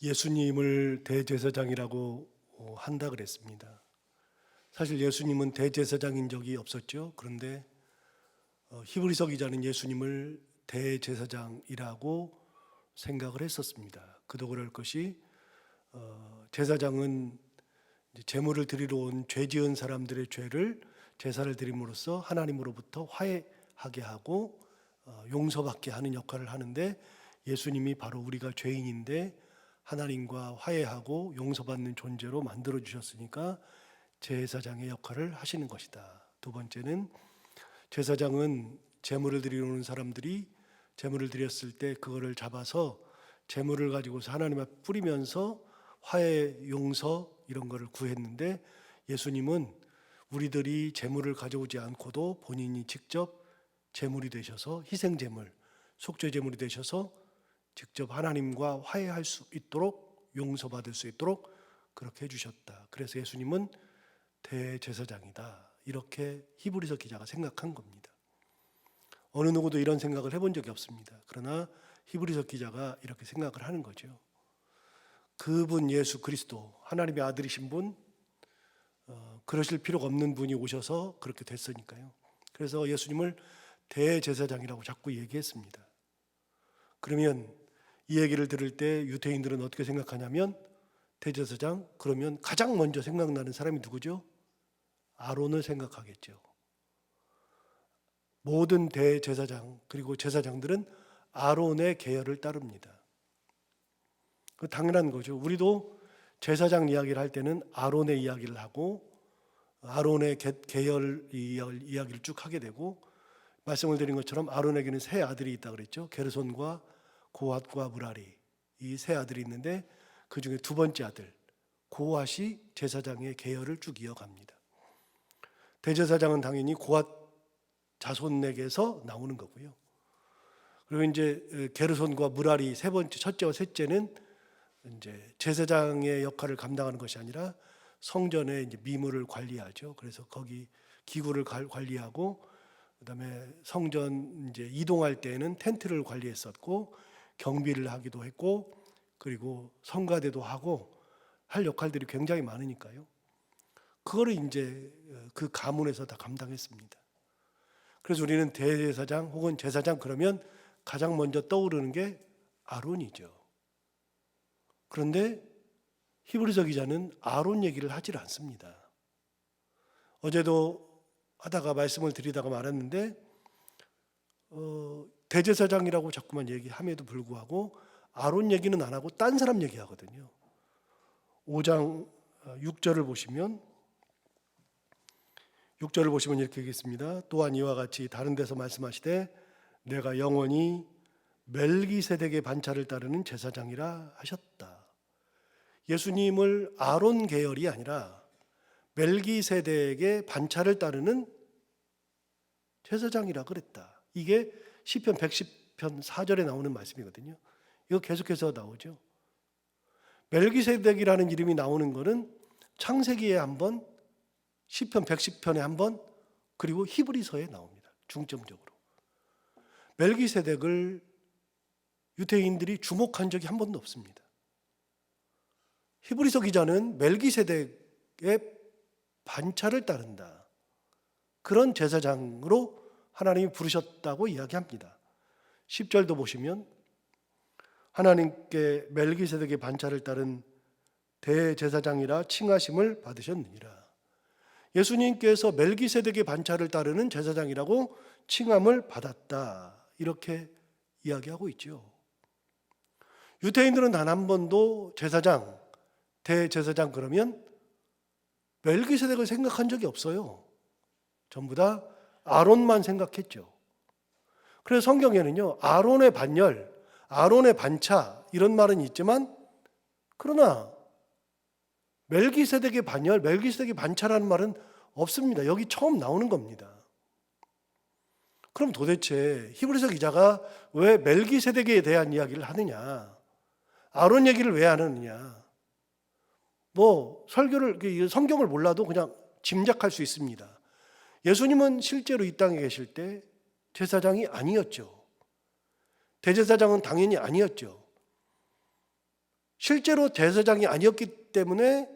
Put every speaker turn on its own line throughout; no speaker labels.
예수님을 대제사장이라고 한다 그랬습니다. 사실 예수님은 대제사장인 적이 없었죠. 그런데 히브리서 기자는 예수님을 대제사장이라고 생각을 했었습니다. 그도 그럴 것이 제사장은 제물을 드리러 온 죄 지은 사람들의 죄를 제사를 드림으로써 하나님으로부터 화해하게 하고 용서받게 하는 역할을 하는데, 예수님이 바로 우리가 죄인인데 하나님과 화해하고 용서받는 존재로 만들어 주셨으니까 제사장의 역할을 하시는 것이다. 두 번째는, 제사장은 제물을 드리러 오는 사람들이 제물을 드렸을 때 그거를 잡아서 제물을 가지고서 하나님 앞에 뿌리면서 화해, 용서 이런 거를 구했는데, 예수님은 우리들이 제물을 가져오지 않고도 본인이 직접 제물이 되셔서 희생 제물, 속죄 제물이 되셔서 직접 하나님과 화해할 수 있도록, 용서받을 수 있도록 그렇게 해주셨다. 그래서 예수님은 대제사장이다, 이렇게 히브리서 기자가 생각한 겁니다. 어느 누구도 이런 생각을 해본 적이 없습니다. 그러나 히브리서 기자가 이렇게 생각을 하는 거죠. 그분 예수 그리스도, 하나님의 아들이신 분, 그러실 필요가 없는 분이 오셔서 그렇게 됐으니까요. 그래서 예수님을 대제사장이라고 자꾸 얘기했습니다. 그러면 이 얘기를 들을 때 유대인들은 어떻게 생각하냐면, 대제사장 그러면 가장 먼저 생각나는 사람이 누구죠? 아론을 생각하겠죠. 모든 대제사장 그리고 제사장들은 아론의 계열을 따릅니다. 그 당연한 거죠. 우리도 제사장 이야기를 할 때는 아론의 이야기를 하고 아론의 계열 이야기를 쭉 하게 되고, 말씀을 드린 것처럼 아론에게는 세 아들이 있다 그랬죠. 게르손과 고핫과 무라리, 이 세 아들이 있는데 그 중에 두 번째 아들 고핫이 제사장의 계열을 쭉 이어갑니다. 대제사장은 당연히 고핫 자손에게서 나오는 거고요. 그리고 이제 게르손과 무라리 세 번째, 첫째와 셋째는 이제 제사장의 역할을 감당하는 것이 아니라 성전의 이제 미물을 관리하죠. 그래서 거기 기구를 관리하고, 그다음에 성전 이제 이동할 때에는 텐트를 관리했었고 경비를 하기도 했고, 그리고 성가대도 하고 할 역할들이 굉장히 많으니까요. 그거를 이제 그 가문에서 다 감당했습니다. 그래서 우리는 대제사장 혹은 제사장 그러면 가장 먼저 떠오르는 게 아론이죠. 그런데 히브리서 기자는 아론 얘기를 하질 않습니다. 어제도 하다가 말씀을 드리다가 말았는데 대제사장이라고 자꾸만 얘기함에도 불구하고 아론 얘기는 안 하고 딴 사람 얘기하거든요. 5장 6절을 보시면 이렇게 얘기했습니다. 또한 이와 같이 다른 데서 말씀하시되 내가 영원히 멜기세덱의 반차를 따르는 제사장이라 하셨다. 예수님을 아론 계열이 아니라 멜기세덱의 반차를 따르는 제사장이라 그랬다. 이게 시편 110편 4절에 나오는 말씀이거든요. 이거 계속해서 나오죠. 멜기세덱이라는 이름이 나오는 거는 창세기에 한 번, 시편 110편에 한 번, 그리고 히브리서에 나옵니다. 중점적으로. 멜기세덱을 유대인들이 주목한 적이 한 번도 없습니다. 히브리서 기자는 멜기세덱의 반차를 따른다, 그런 제사장으로 하나님이 부르셨다고 이야기합니다. 10절도 보시면 하나님께 멜기세덱의 반차를 따른 대제사장이라 칭하심을 받으셨느니라. 예수님께서 멜기세덱의 반차를 따르는 제사장이라고 칭함을 받았다, 이렇게 이야기하고 있죠. 유대인들은 단 한 번도 제사장, 대제사장 그러면 멜기세덱을 생각한 적이 없어요. 전부 다 아론만 생각했죠. 그래서 성경에는요, 아론의 반열, 아론의 반차 이런 말은 있지만, 그러나 멜기세덱의 반열, 멜기세덱의 반차라는 말은 없습니다. 여기 처음 나오는 겁니다. 그럼 도대체 히브리서 기자가 왜 멜기세덱에 대한 이야기를 하느냐, 아론 얘기를 왜 안 하느냐, 설교를, 성경을 몰라도 그냥 짐작할 수 있습니다. 예수님은 실제로 이 땅에 계실 때 제사장이 아니었죠. 대제사장은 당연히 아니었죠. 실제로 제사장이 아니었기 때문에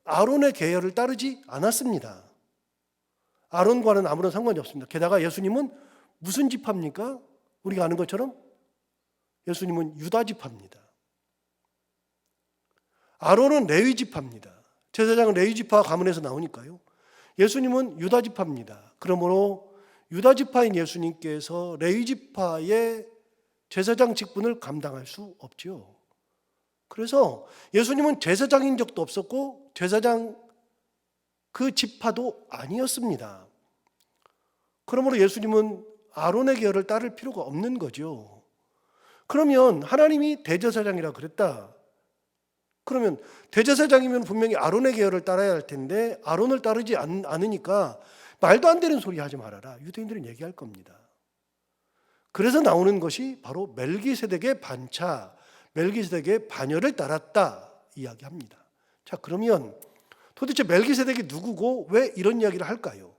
아론의 계열을 따르지 않았습니다. 아론과는 아무런 상관이 없습니다. 게다가 예수님은 무슨 지파입니까? 우리가 아는 것처럼 예수님은 유다 지파입니다. 아론은 레위 지파입니다. 제사장은 레위 지파 가문에서 나오니까요. 예수님은 유다 지파입니다. 그러므로 유다 지파인 예수님께서 레위 지파의 제사장 직분을 감당할 수 없지요. 그래서 예수님은 제사장인 적도 없었고 제사장 그 지파도 아니었습니다. 그러므로 예수님은 아론의 계열을 따를 필요가 없는 거죠. 그러면 하나님이 대제사장이라 그랬다. 그러면 대제사장이면 분명히 아론의 계열을 따라야 할 텐데 아론을 따르지 않으니까 말도 안 되는 소리 하지 말아라. 유대인들은 얘기할 겁니다. 그래서 나오는 것이 바로 멜기세덱의 반차, 멜기세덱의 반열을 따랐다 이야기합니다. 자, 그러면 도대체 멜기세덱이 누구고 왜 이런 이야기를 할까요?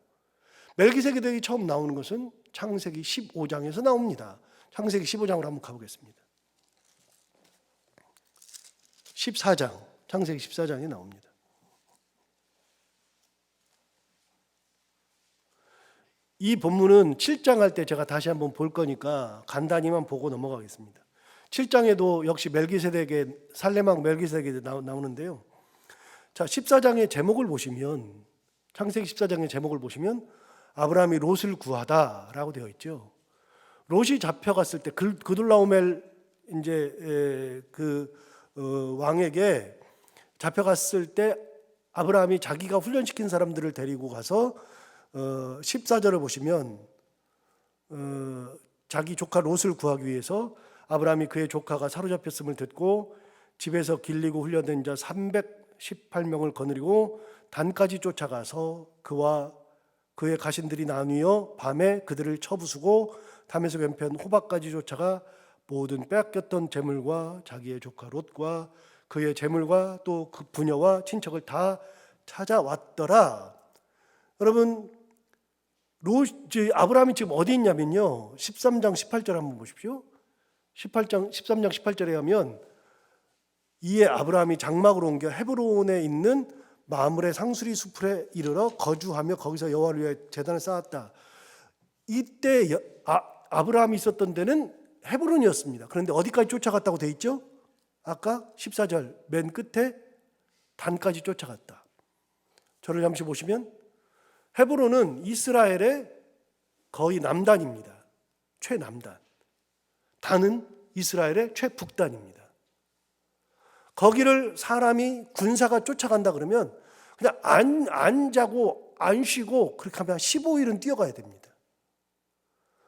멜기세덱이 처음 나오는 것은 창세기 15장에서 나옵니다. 창세기 15장으로 한번 가보겠습니다. 14장, 창세기 14장에 나옵니다. 이 본문은 7장 할 때 제가 다시 한번 볼 거니까 간단히만 보고 넘어가겠습니다. 7장에도 역시 멜기세덱의 살렘왕 멜기세덱이 나오는데요. 자, 14장의 제목을 보시면 창세기 14장의 제목을 보시면 아브라함이 롯을 구하다라고 되어 있죠. 롯이 잡혀갔을 때 그둘라오멜 이제 왕에게 잡혀갔을 때 아브라함이 자기가 훈련시킨 사람들을 데리고 가서 14절을 보시면 자기 조카 롯을 구하기 위해서 아브라함이 그의 조카가 사로잡혔음을 듣고 집에서 길리고 훈련된 자 318명을 거느리고 단까지 쫓아가서 그와 그의 가신들이 나뉘어 밤에 그들을 쳐부수고 담에서 왼편 호박까지 쫓아가 모든 빼앗겼던 재물과 자기의 조카 롯과 그의 재물과 또 그 부녀와 친척을 다 찾아왔더라. 여러분, 아브라함이 지금 어디 있냐면요, 13장 18절 한번 보십시오. 13장 18절에 하면 이에 아브라함이 장막으로 옮겨 헤브론에 있는 마므레 상수리 숲에 이르러 거주하며 거기서 여호와를 위하여 제단을 쌓았다. 이때 아브라함이 있었던 데는 헤브론이었습니다. 그런데 어디까지 쫓아갔다고 돼 있죠? 아까 14절 맨 끝에 단까지 쫓아갔다. 저를 잠시 보시면 헤브론은 이스라엘의 거의 남단입니다. 최남단. 단은 이스라엘의 최북단입니다. 거기를 사람이 군사가 쫓아간다 그러면 그냥 안 자고 안 쉬고 그렇게 하면 15일은 뛰어가야 됩니다.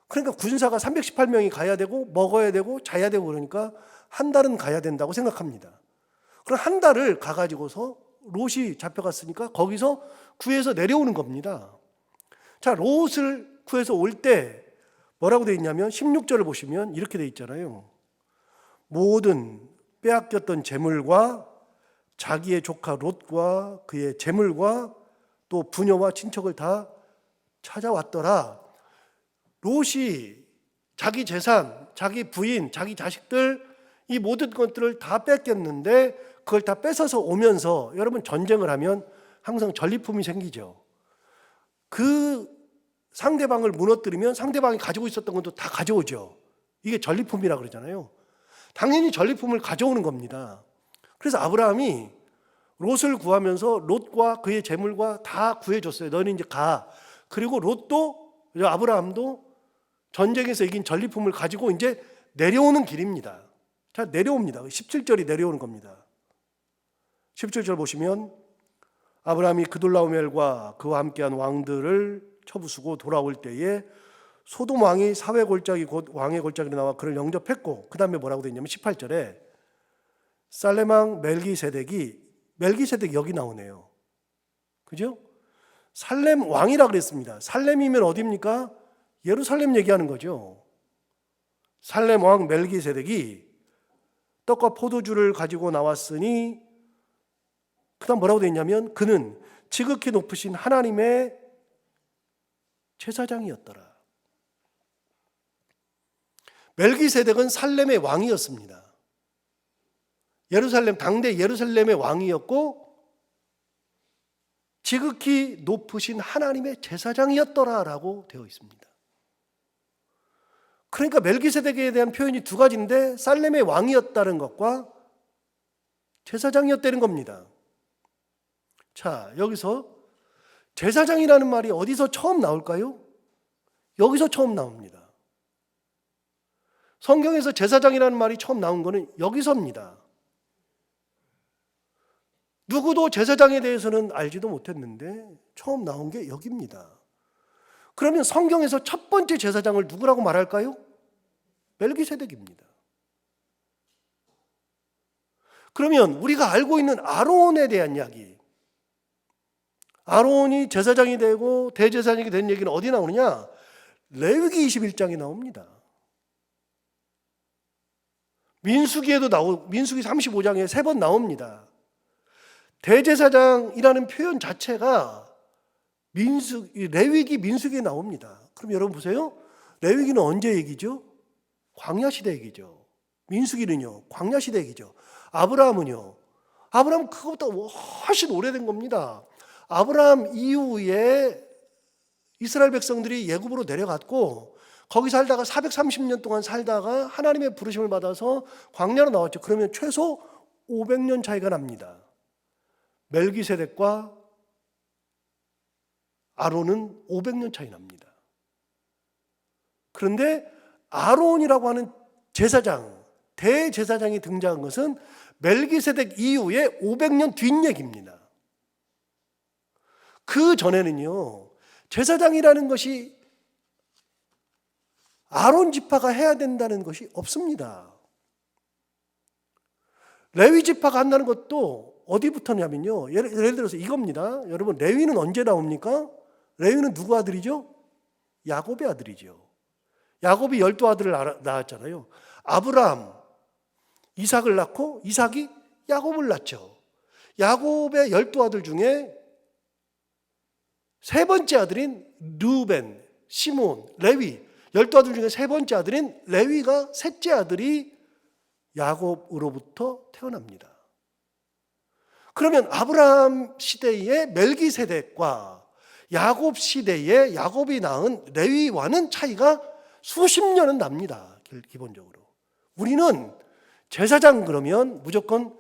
그러니까 군사가 318명이 가야 되고 먹어야 되고 자야 되고 그러니까 한 달은 가야 된다고 생각합니다. 그럼 한 달을 가가지고서 롯이 잡혀갔으니까 거기서 구해서 내려오는 겁니다. 자, 롯을 구해서 올 때 뭐라고 되어 있냐면 16절을 보시면 이렇게 되어 있잖아요. 모든 빼앗겼던 재물과 자기의 조카 롯과 그의 재물과 또 부녀와 친척을 다 찾아왔더라. 롯이 자기 재산, 자기 부인, 자기 자식들 이 모든 것들을 다 뺏겼는데 그걸 다 뺏어서 오면서 여러분 전쟁을 하면 항상 전리품이 생기죠. 그 상대방을 무너뜨리면 상대방이 가지고 있었던 것도 다 가져오죠. 이게 전리품이라 그러잖아요. 당연히 전리품을 가져오는 겁니다. 그래서 아브라함이 롯을 구하면서 롯과 그의 재물과 다 구해줬어요. 너는 이제 가. 그리고 롯도 아브라함도 전쟁에서 이긴 전리품을 가지고 이제 내려오는 길입니다. 자, 내려옵니다. 17절이 내려오는 겁니다. 17절 보시면 아브라함이 그둘라오멜과 그와 함께한 왕들을 쳐부수고 돌아올 때에 소돔 왕이 사회 골짜기 곧 왕의 골짜기로 나와 그를 영접했고 그 다음에 뭐라고 되어 있냐면 18절에 살렘왕 멜기세덱이 여기 나오네요. 그죠? 살렘 왕이라 그랬습니다. 살렘이면 어디입니까? 예루살렘 얘기하는 거죠. 살렘 왕 멜기세덱이 떡과 포도주를 가지고 나왔으니 그 다음 뭐라고 되어 있냐면 그는 지극히 높으신 하나님의 제사장이었더라. 멜기세덱은 살렘의 왕이었습니다. 당대 예루살렘의 왕이었고 지극히 높으신 하나님의 제사장이었더라라고 되어 있습니다. 그러니까 멜기세덱에 대한 표현이 두 가지인데 살렘의 왕이었다는 것과 제사장이었다는 겁니다. 자, 여기서 제사장이라는 말이 어디서 처음 나올까요? 여기서 처음 나옵니다. 성경에서 제사장이라는 말이 처음 나온 것은 여기서입니다. 누구도 제사장에 대해서는 알지도 못했는데 처음 나온 게 여기입니다. 그러면 성경에서 첫 번째 제사장을 누구라고 말할까요? 멜기세덱입니다. 그러면 우리가 알고 있는 아론에 대한 이야기, 아론이 제사장이 되고 대제사장이 된 얘기는 어디 나오느냐? 레위기 21장에 나옵니다. 민수기에도 민수기 35장에 3번 나옵니다. 대제사장이라는 표현 자체가 레위기 민수기에 나옵니다. 그럼 여러분 보세요. 레위기는 언제 얘기죠? 광야시대 얘기죠. 민수기는요, 광야시대 얘기죠. 아브라함은요, 아브라함은 그것보다 훨씬 오래된 겁니다. 아브라함 이후에 이스라엘 백성들이 애굽으로 내려갔고 거기 살다가 430년 동안 살다가 하나님의 부르심을 받아서 광야로 나왔죠. 그러면 최소 500년 차이가 납니다. 멜기세덱과 아론은 500년 차이 납니다. 그런데 아론이라고 하는 제사장, 대제사장이 등장한 것은 멜기세덱 이후에 500년 뒷얘기입니다. 그 전에는요, 제사장이라는 것이 아론 지파가 해야 된다는 것이 없습니다. 레위 지파가 한다는 것도 어디부터냐면요, 예를 들어서 이겁니다. 여러분, 레위는 언제 나옵니까? 레위는 누구 아들이죠? 야곱의 아들이죠. 야곱이 12아들을 낳았잖아요. 아브라함, 이삭을 낳고 이삭이 야곱을 낳죠. 야곱의 12아들 중에 세 번째 아들인 르우벤, 시몬, 레위, 12아들 중에 세 번째 아들인 레위가 셋째 아들이 야곱으로부터 태어납니다. 그러면 아브라함 시대의 멜기세덱과 야곱 시대의 야곱이 낳은 레위와는 차이가 수십 년은 납니다. 기본적으로. 우리는 제사장 그러면 무조건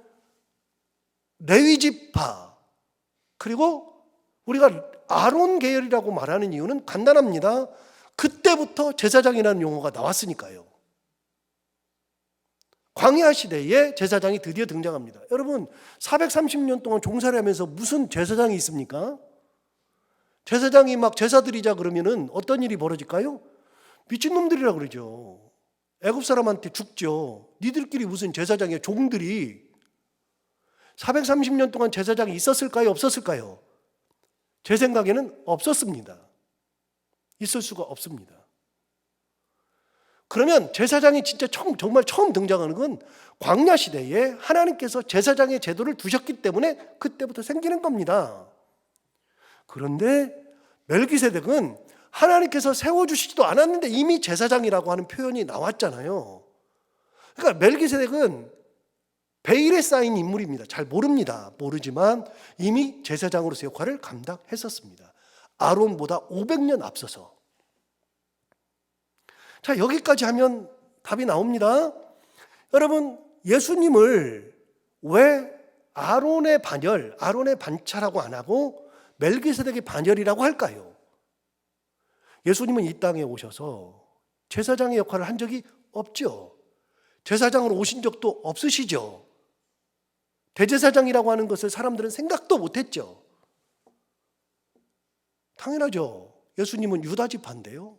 레위 지파, 그리고 우리가 아론 계열이라고 말하는 이유는 간단합니다. 그때부터 제사장이라는 용어가 나왔으니까요. 광야 시대에 제사장이 드디어 등장합니다. 여러분, 430년 동안 종살이 하면서 무슨 제사장이 있습니까? 제사장이 막 제사 드리자 그러면은 어떤 일이 벌어질까요? 미친놈들이라 그러죠. 애굽 사람한테 죽죠. 니들끼리 무슨 제사장이야. 종들이. 430년 동안 제사장이 있었을까요? 없었을까요? 제 생각에는 없었습니다. 있을 수가 없습니다. 그러면 제사장이 진짜 정말 처음 등장하는 건 광야 시대에 하나님께서 제사장의 제도를 두셨기 때문에 그때부터 생기는 겁니다. 그런데 멜기세덱은 하나님께서 세워주시지도 않았는데 이미 제사장이라고 하는 표현이 나왔잖아요. 그러니까 멜기세덱은 베일에 쌓인 인물입니다. 잘 모릅니다. 모르지만 이미 제사장으로서 역할을 감당했었습니다. 아론보다 500년 앞서서. 자, 여기까지 하면 답이 나옵니다. 여러분, 예수님을 왜 아론의 반열, 아론의 반차라고 안 하고 멜기세덱의 반열이라고 할까요? 예수님은 이 땅에 오셔서 제사장의 역할을 한 적이 없죠. 제사장으로 오신 적도 없으시죠. 대제사장이라고 하는 것을 사람들은 생각도 못했죠. 당연하죠. 예수님은 유다 지파인데요.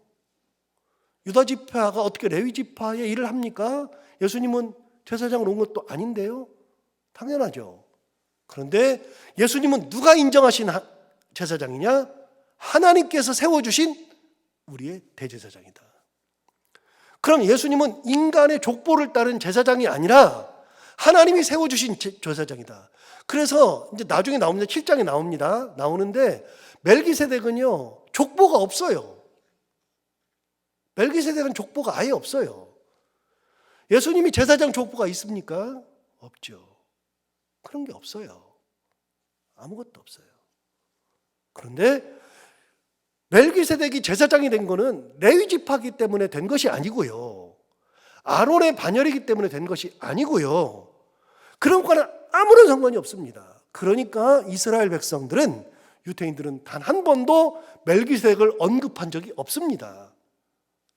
유다 지파가 어떻게 레위 지파의 일을 합니까? 예수님은 제사장으로 온 것도 아닌데요. 당연하죠. 그런데 예수님은 누가 인정하신 제사장이냐? 하나님께서 세워주신 우리의 대제사장이다. 그럼 예수님은 인간의 족보를 따른 제사장이 아니라 하나님이 세워주신 제사장이다. 그래서 이제 나중에 나옵니다. 7장에 나옵니다. 나오는데 멜기세덱은요, 족보가 없어요. 멜기세덱은 족보가 아예 없어요. 예수님이 제사장 족보가 있습니까? 없죠. 그런 게 없어요. 아무것도 없어요. 그런데 멜기세덱이 제사장이 된 거는 레위 지파이기 때문에 된 것이 아니고요. 아론의 반열이기 때문에 된 것이 아니고요. 그런 거는 아무런 상관이 없습니다. 그러니까 이스라엘 백성들은, 유대인들은 단 한 번도 멜기세덱을 언급한 적이 없습니다.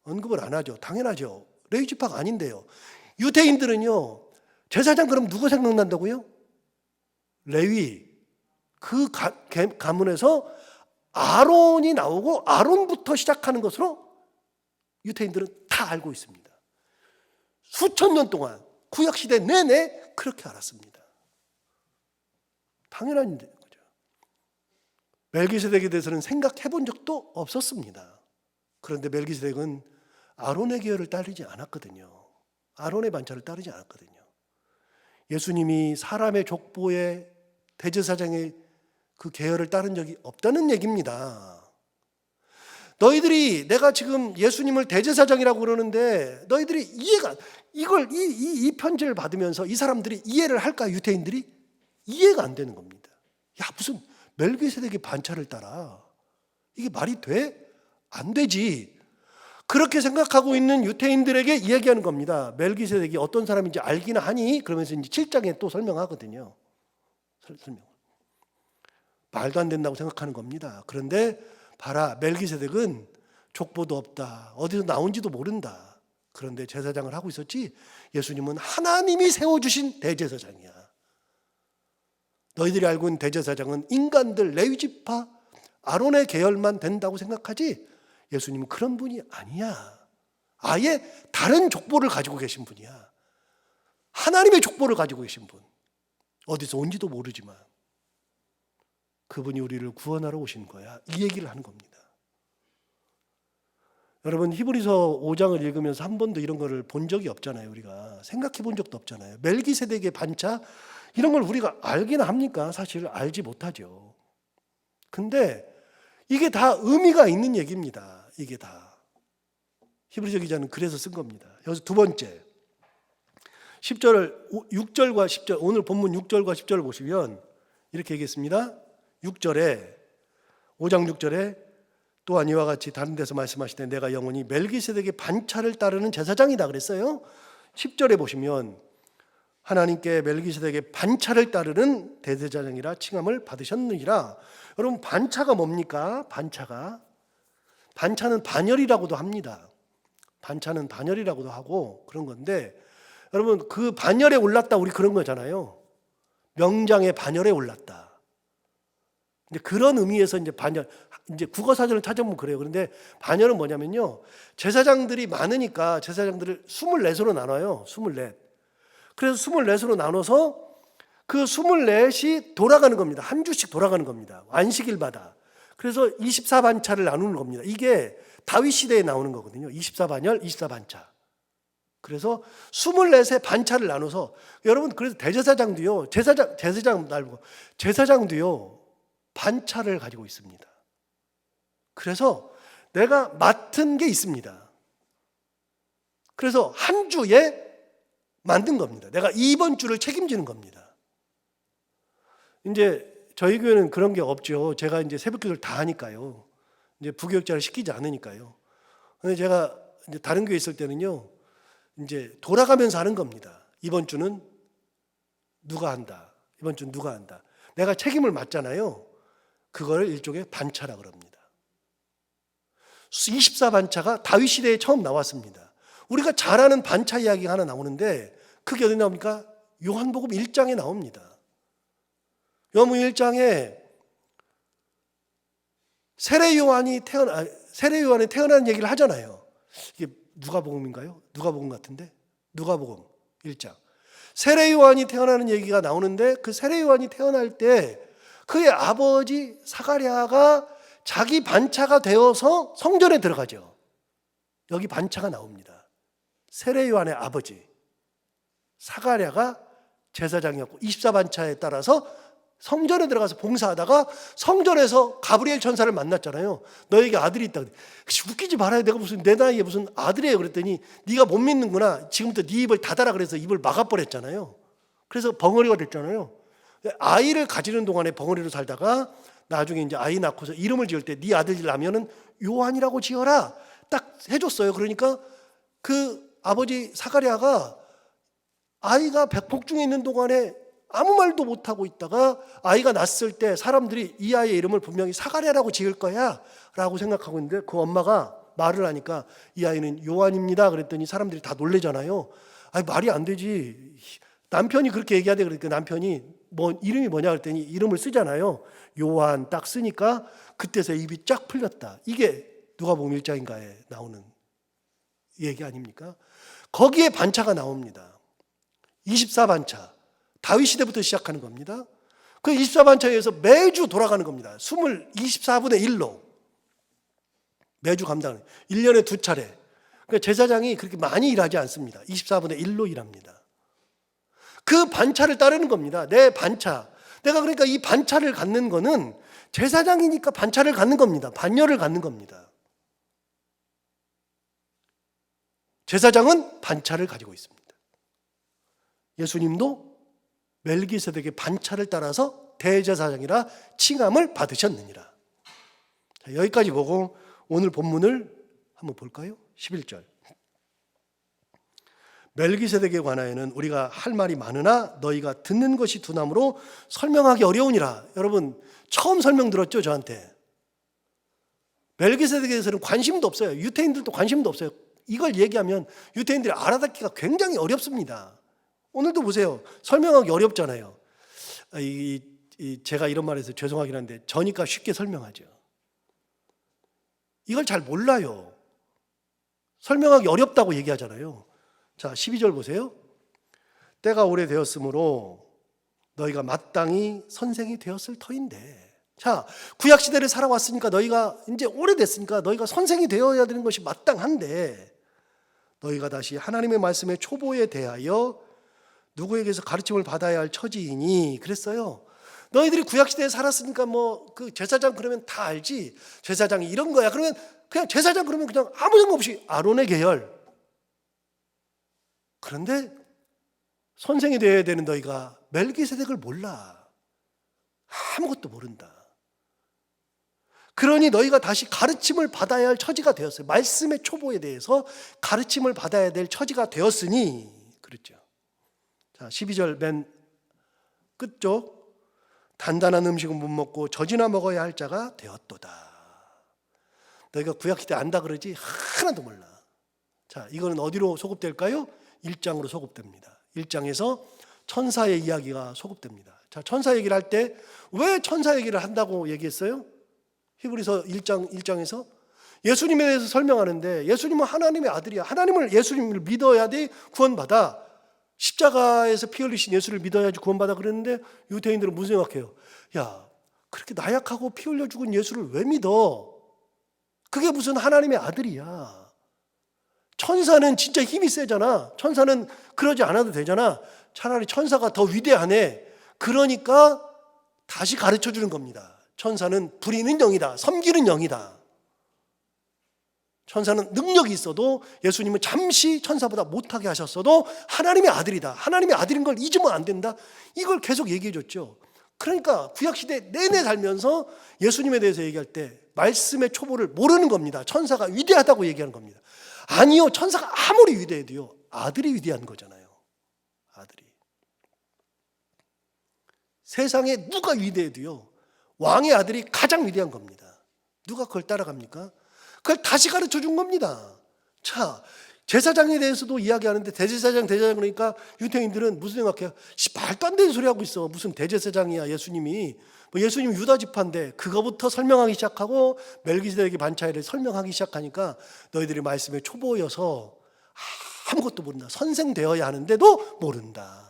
언급을 안 하죠. 당연하죠. 레위 지파가 아닌데요. 유대인들은요, 제사장 그럼 누구 생각난다고요? 레위. 그 가문에서 아론이 나오고 아론부터 시작하는 것으로 유대인들은 다 알고 있습니다. 수천 년 동안 구약시대 내내 그렇게 알았습니다. 당연한 거죠. 멜기세덱에 대해서는 생각해 본 적도 없었습니다. 그런데 멜기세덱은 아론의 계열을 따르지 않았거든요. 아론의 반차를 따르지 않았거든요. 예수님이 사람의 족보의 대제사장의 그 계열을 따른 적이 없다는 얘기입니다. 너희들이, 내가 지금 예수님을 대제사장이라고 그러는데 너희들이 이 편지를 받으면서 이 사람들이 이해를 할까? 유대인들이 이해가 안 되는 겁니다. 야, 무슨 멜기세덱의 반차를 따라? 이게 말이 돼? 안 되지. 그렇게 생각하고 있는 유대인들에게 이야기하는 겁니다. 멜기세덱이 어떤 사람인지 알기나 하니? 그러면서 이제 7장에 또 설명하거든요. 설명. 말도 안 된다고 생각하는 겁니다. 그런데 봐라, 멜기세덱은 족보도 없다. 어디서 나온지도 모른다. 그런데 제사장을 하고 있었지, 예수님은 하나님이 세워주신 대제사장이야. 너희들이 알고 있는 대제사장은 인간들, 레위지파, 아론의 계열만 된다고 생각하지, 예수님은 그런 분이 아니야. 아예 다른 족보를 가지고 계신 분이야. 하나님의 족보를 가지고 계신 분. 어디서 온지도 모르지만 그분이 우리를 구원하러 오신 거야. 이 얘기를 하는 겁니다. 여러분, 히브리서 5장을 읽으면서 한 번도 이런 거를 본 적이 없잖아요. 우리가 생각해 본 적도 없잖아요. 멜기세덱의 반차, 이런 걸 우리가 알기나 합니까? 사실 알지 못하죠. 근데 이게 다 의미가 있는 얘기입니다. 이게 다. 히브리서 기자는 그래서 쓴 겁니다. 여기서 두 번째, 6절과 10절, 오늘 본문 6절과 10절을 보시면 이렇게 얘기했습니다. 6절에, 5장 6절에 또한 이와 같이 다른 데서 말씀하시되 내가 영원히 멜기세덱의 반차를 따르는 제사장이다 그랬어요. 10절에 보시면 하나님께 멜기세덱의 반차를 따르는 대제사장이라 칭함을 받으셨느니라. 여러분, 반차가 뭡니까? 반차는 반열이라고도 합니다. 반차는 반열이라고도 하고 그런 건데, 여러분, 그 반열에 올랐다, 우리 그런 거잖아요. 명장의 반열에 올랐다. 이제 그런 의미에서 이제 반열, 이제 국어 사전을 찾아보면 그래요. 그런데 반열은 뭐냐면요, 제사장들이 많으니까 제사장들을 24소로 나눠요. 24. 그래서 24소로 나눠서 그 24이 돌아가는 겁니다. 한 주씩 돌아가는 겁니다. 안식일마다. 그래서 24반차를 나누는 겁니다. 이게 다윗 시대에 나오는 거거든요. 24반열, 24반차. 그래서 24의 반차를 나눠서, 여러분, 그래서 대제사장도요, 제사장 말고 제사장도요, 반차를 가지고 있습니다. 그래서 내가 맡은 게 있습니다. 그래서 한 주에 만든 겁니다. 내가 이번 주를 책임지는 겁니다. 이제 저희 교회는 그런 게 없죠. 제가 이제 새벽기도를 다 하니까요. 이제 부교육자를 시키지 않으니까요. 근데 제가 이제 다른 교회 있을 때는요, 이제 돌아가면서 하는 겁니다. 이번 주는 누가 한다. 이번 주는 누가 한다. 내가 책임을 맡잖아요. 그걸 일종의 반차라 그럽니다. 24반차가 다윗 시대에 처음 나왔습니다. 우리가 잘 아는 반차 이야기가 하나 나오는데 그게 어디 나옵니까? 요한복음 1장에 나옵니다. 요한복음 1장에 세례 요한이 태어나는 얘기를 하잖아요. 이게 누가복음인가요? 누가복음 같은데? 누가복음 1장. 세례 요한이 태어나는 얘기가 나오는데 그 세례 요한이 태어날 때 그의 아버지 사가랴가 자기 반차가 되어서 성전에 들어가죠. 여기 반차가 나옵니다. 세례 요한의 아버지 사가랴가 제사장이었고 24반차에 따라서 성전에 들어가서 봉사하다가 성전에서 가브리엘 천사를 만났잖아요. 너에게 아들이 있다. 웃기지 말아요. 내가 무슨 내 나이에 무슨 아들이에요. 그랬더니 네가 못 믿는구나. 지금부터 네 입을 닫아라 그래서 입을 막아버렸잖아요. 그래서 벙어리가 됐잖아요. 아이를 가지는 동안에 벙어리로 살다가 나중에 이제 아이 낳고서 이름을 지을 때 네 아들 나면은 요한이라고 지어라 딱 해줬어요. 그러니까 그 아버지 사가랴가 아이가 백폭중에 있는 동안에 아무 말도 못하고 있다가 아이가 낳았을 때 사람들이 이 아이의 이름을 분명히 사가랴라고 지을 거야 라고 생각하고 있는데 그 엄마가 말을 하니까 이 아이는 요한입니다 그랬더니 사람들이 다 놀래잖아요. 아니 말이 안 되지. 남편이 그렇게 얘기하대. 그러니까 남편이 뭐 이름이 뭐냐 그랬더니 이름을 쓰잖아요. 요한 딱 쓰니까 그때서 입이 쫙 풀렸다. 이게 누가복음 1장인가에 나오는 얘기 아닙니까? 거기에 반차가 나옵니다. 24반차. 다윗 시대부터 시작하는 겁니다. 그 24반차에 의해서 매주 돌아가는 겁니다. 24분의 1로 매주 감당하는 1년에 2차례. 그러니까 제사장이 그렇게 많이 일하지 않습니다. 24분의 1로 일합니다. 그 반차를 따르는 겁니다. 내 반차. 내가 그러니까 이 반차를 갖는 거는 제사장이니까 반차를 갖는 겁니다. 반열을 갖는 겁니다. 제사장은 반차를 가지고 있습니다. 예수님도 멜기세덱의 반차를 따라서 대제사장이라 칭함을 받으셨느니라. 자, 여기까지 보고 오늘 본문을 한번 볼까요? 11절. 멜기세덱에 관하여는 우리가 할 말이 많으나 너희가 듣는 것이 두나무로 설명하기 어려우니라. 여러분 처음 설명 들었죠? 저한테. 멜기세덱에 대해서는 관심도 없어요. 유태인들도 관심도 없어요. 이걸 얘기하면 유태인들이 알아듣기가 굉장히 어렵습니다. 오늘도 보세요. 설명하기 어렵잖아요. 제가 이런 말해서 죄송하긴 한데 저니까 쉽게 설명하죠. 이걸 잘 몰라요. 설명하기 어렵다고 얘기하잖아요. 자, 12절 보세요. 때가 오래되었으므로 너희가 마땅히 선생이 되었을 터인데. 자, 구약시대를 살아왔으니까 너희가 이제 오래됐으니까 너희가 선생이 되어야 되는 것이 마땅한데 너희가 다시 하나님의 말씀의 초보에 대하여 누구에게서 가르침을 받아야 할 처지이니 그랬어요. 너희들이 구약시대에 살았으니까 뭐 그 제사장 그러면 다 알지. 제사장이 이런 거야. 그러면 그냥 제사장 그러면 그냥 아무 생각 없이 아론의 계열. 그런데 선생이 되어야 되는 너희가 멜기세덱을 몰라. 아무것도 모른다. 그러니 너희가 다시 가르침을 받아야 할 처지가 되었어요. 말씀의 초보에 대해서 가르침을 받아야 될 처지가 되었으니 그랬죠. 자, 12절 맨 끝쪽. 단단한 음식은 못 먹고 젖이나 먹어야 할 자가 되었도다. 너희가 구약시대 안다 그러지 하나도 몰라. 자, 이거는 어디로 소급될까요? 1장으로 소급됩니다. 1장에서 천사의 이야기가 소급됩니다. 자, 천사 얘기를 할 때 왜 천사 얘기를 한다고 얘기했어요? 히브리서 1장에서 예수님에 대해서 설명하는데 예수님은 하나님의 아들이야. 예수님을 믿어야 돼 구원받아. 십자가에서 피 흘리신 예수를 믿어야지 구원받아 그랬는데 유대인들은 무슨 생각해요? 야, 그렇게 나약하고 피 흘려 죽은 예수를 왜 믿어? 그게 무슨 하나님의 아들이야. 천사는 진짜 힘이 세잖아. 천사는 그러지 않아도 되잖아. 차라리 천사가 더 위대하네. 그러니까 다시 가르쳐 주는 겁니다. 천사는 부리는 영이다. 섬기는 영이다. 천사는 능력이 있어도 예수님은 잠시 천사보다 못하게 하셨어도 하나님의 아들이다. 하나님의 아들인 걸 잊으면 안 된다. 이걸 계속 얘기해 줬죠. 그러니까 구약시대 내내 살면서 예수님에 대해서 얘기할 때 말씀의 초보를 모르는 겁니다. 천사가 위대하다고 얘기하는 겁니다. 아니요. 천사가 아무리 위대해도요. 아들이 위대한 거잖아요. 아들이. 세상에 누가 위대해도요. 왕의 아들이 가장 위대한 겁니다. 누가 그걸 따라갑니까? 그걸 다시 가르쳐 준 겁니다. 자, 제사장에 대해서도 이야기하는데 대제사장 그러니까 유태인들은 무슨 생각해요? 말도 안 되는 소리 하고 있어. 무슨 대제사장이야 예수님이. 예수님 유다 지파인데 그거부터 설명하기 시작하고 멜기세덱의 반차이를 설명하기 시작하니까 너희들이 말씀에 초보여서 아무것도 모른다. 선생 되어야 하는데도 모른다.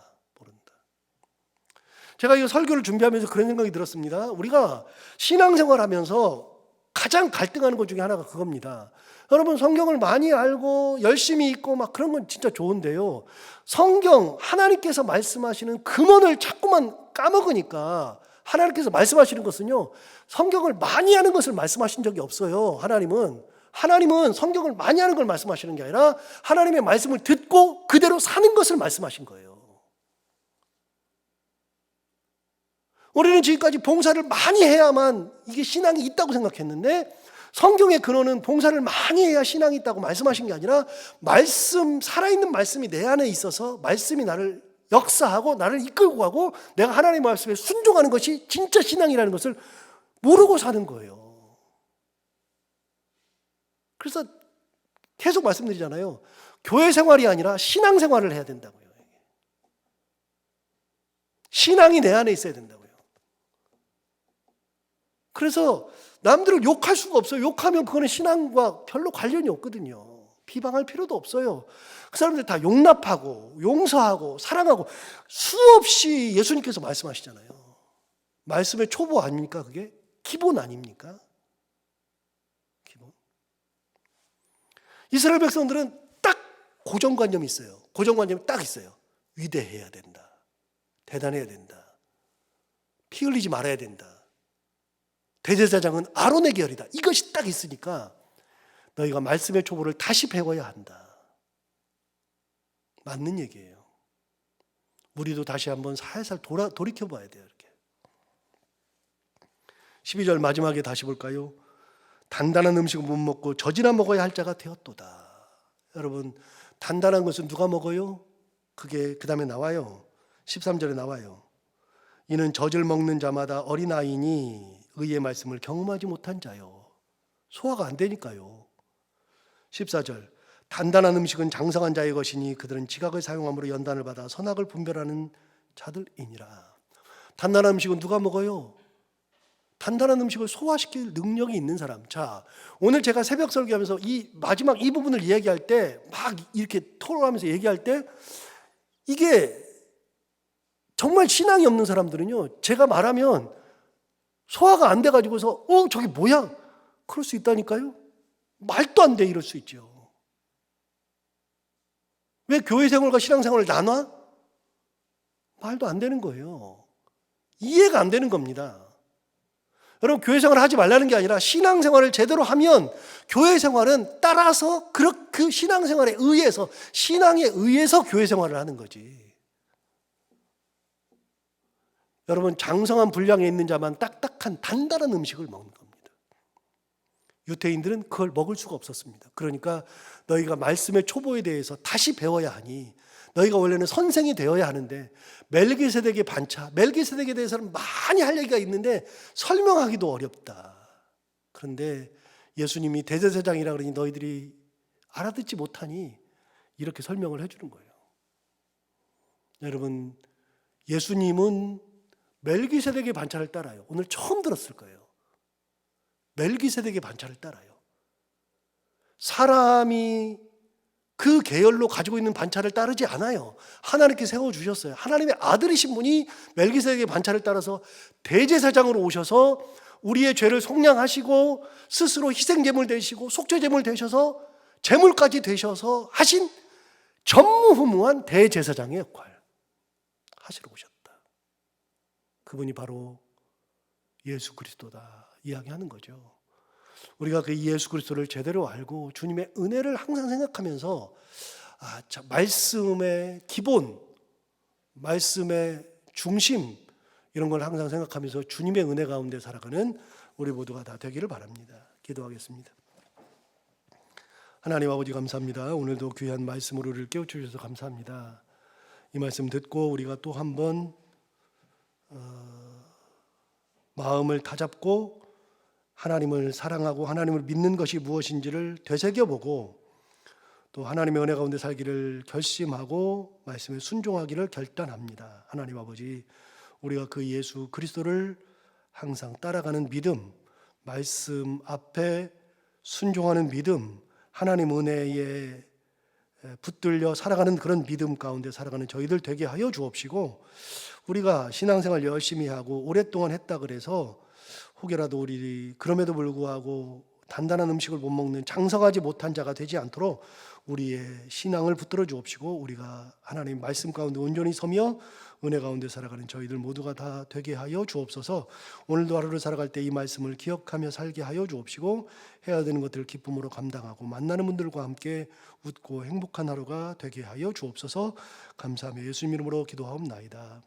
제가 이 설교를 준비하면서 그런 생각이 들었습니다. 우리가 신앙생활하면서 가장 갈등하는 것 중에 하나가 그겁니다. 여러분 성경을 많이 알고 열심히 읽고 막 그런 건 진짜 좋은데요. 성경 하나님께서 말씀하시는 근원을 자꾸만 까먹으니까 하나님께서 말씀하시는 것은요. 성경을 많이 하는 것을 말씀하신 적이 없어요. 하나님은 성경을 많이 하는 걸 말씀하시는 게 아니라 하나님의 말씀을 듣고 그대로 사는 것을 말씀하신 거예요. 우리는 지금까지 봉사를 많이 해야만 이게 신앙이 있다고 생각했는데, 성경의 근원은 봉사를 많이 해야 신앙이 있다고 말씀하신 게 아니라, 말씀, 살아있는 말씀이 내 안에 있어서 말씀이 나를 역사하고 나를 이끌고 가고 내가 하나님의 말씀에 순종하는 것이 진짜 신앙이라는 것을 모르고 사는 거예요. 그래서 계속 말씀드리잖아요. 교회 생활이 아니라 신앙 생활을 해야 된다고요. 신앙이 내 안에 있어야 된다고요. 그래서 남들을 욕할 수가 없어요. 욕하면 그거는 신앙과 별로 관련이 없거든요. 비방할 필요도 없어요. 그 사람들 다 용납하고 용서하고 사랑하고, 수없이 예수님께서 말씀하시잖아요. 말씀의 초보 아닙니까? 그게 기본 아닙니까? 기본. 이스라엘 백성들은 딱 고정관념이 있어요. 고정관념이 딱 있어요. 위대해야 된다. 대단해야 된다. 피 흘리지 말아야 된다. 대제사장은 아론의 계열이다. 이것이 딱 있으니까 너희가 말씀의 초보를 다시 배워야 한다. 맞는 얘기예요. 우리도 다시 한번 살살 돌이켜봐야 돼요. 이렇게. 12절 마지막에 다시 볼까요? 단단한 음식을 못 먹고 젖이나 먹어야 할 자가 되었도다. 여러분, 단단한 것은 누가 먹어요? 그게 그 다음에 나와요. 13절에 나와요. 이는 젖을 먹는 자마다 어린아이니 의의 말씀을 경험하지 못한 자요. 소화가 안 되니까요. 14절, 단단한 음식은 장성한 자의 것이니 그들은 지각을 사용함으로 연단을 받아 선악을 분별하는 자들이니라. 단단한 음식은 누가 먹어요? 단단한 음식을 소화시킬 능력이 있는 사람. 자, 오늘 제가 새벽 설교하면서 이 마지막 이 부분을 이야기할 때, 막 이렇게 토론하면서 얘기할 때, 이게 정말 신앙이 없는 사람들은요, 제가 말하면 소화가 안 돼가지고서 저게 뭐야? 그럴 수 있다니까요. 말도 안 돼, 이럴 수 있죠. 왜 교회 생활과 신앙 생활을 나눠? 말도 안 되는 거예요. 이해가 안 되는 겁니다. 여러분, 교회 생활을 하지 말라는 게 아니라 신앙 생활을 제대로 하면 교회 생활은 따라서 그 신앙 생활에 의해서, 신앙에 의해서 교회 생활을 하는 거지. 여러분, 장성한 분량에 있는 자만 딱딱한 단단한 음식을 먹는 겁니다. 유대인들은 그걸 먹을 수가 없었습니다. 그러니까 너희가 말씀의 초보에 대해서 다시 배워야 하니, 너희가 원래는 선생이 되어야 하는데, 멜기세덱의 반차, 멜기세덱에 대해서는 많이 할 얘기가 있는데 설명하기도 어렵다. 그런데 예수님이 대제사장이라 그러니 너희들이 알아듣지 못하니 이렇게 설명을 해주는 거예요. 여러분, 예수님은 멜기세덱의 반차를 따라요. 오늘 처음 들었을 거예요. 멜기세덱의 반차를 따라요. 사람이 그 계열로 가지고 있는 반차를 따르지 않아요. 하나님께 세워주셨어요. 하나님의 아들이신 분이 멜기세덱의 반차를 따라서 대제사장으로 오셔서 우리의 죄를 속량하시고 스스로 희생제물 되시고 속죄제물 되셔서 제물까지 되셔서 하신 전무후무한 대제사장의 역할 하시러 오셨다. 그분이 바로 예수 그리스도다 이야기하는 거죠. 우리가 그 예수 그리스도를 제대로 알고 주님의 은혜를 항상 생각하면서 말씀의 기본, 말씀의 중심, 이런 걸 항상 생각하면서 주님의 은혜 가운데 살아가는 우리 모두가 다 되기를 바랍니다. 기도하겠습니다. 하나님 아버지, 감사합니다. 오늘도 귀한 말씀으로 우리를 깨우쳐주셔서 감사합니다. 이 말씀 듣고 우리가 또 한번 마음을 다잡고 하나님을 사랑하고 하나님을 믿는 것이 무엇인지를 되새겨보고 또 하나님의 은혜 가운데 살기를 결심하고 말씀에 순종하기를 결단합니다. 하나님 아버지, 우리가 그 예수 그리스도를 항상 따라가는 믿음, 말씀 앞에 순종하는 믿음, 하나님 은혜에 붙들려 살아가는 그런 믿음 가운데 살아가는 저희들 되게 하여 주옵시고, 우리가 신앙생활 열심히 하고 오랫동안 했다 그래서 혹여라도 우리 그럼에도 불구하고 단단한 음식을 못 먹는 장성하지 못한 자가 되지 않도록 우리의 신앙을 붙들어 주옵시고, 우리가 하나님 말씀 가운데 온전히 서며 은혜 가운데 살아가는 저희들 모두가 다 되게 하여 주옵소서. 오늘도 하루를 살아갈 때 이 말씀을 기억하며 살게 하여 주옵시고, 해야 되는 것들을 기쁨으로 감당하고 만나는 분들과 함께 웃고 행복한 하루가 되게 하여 주옵소서. 감사하며 예수님 이름으로 기도하옵나이다.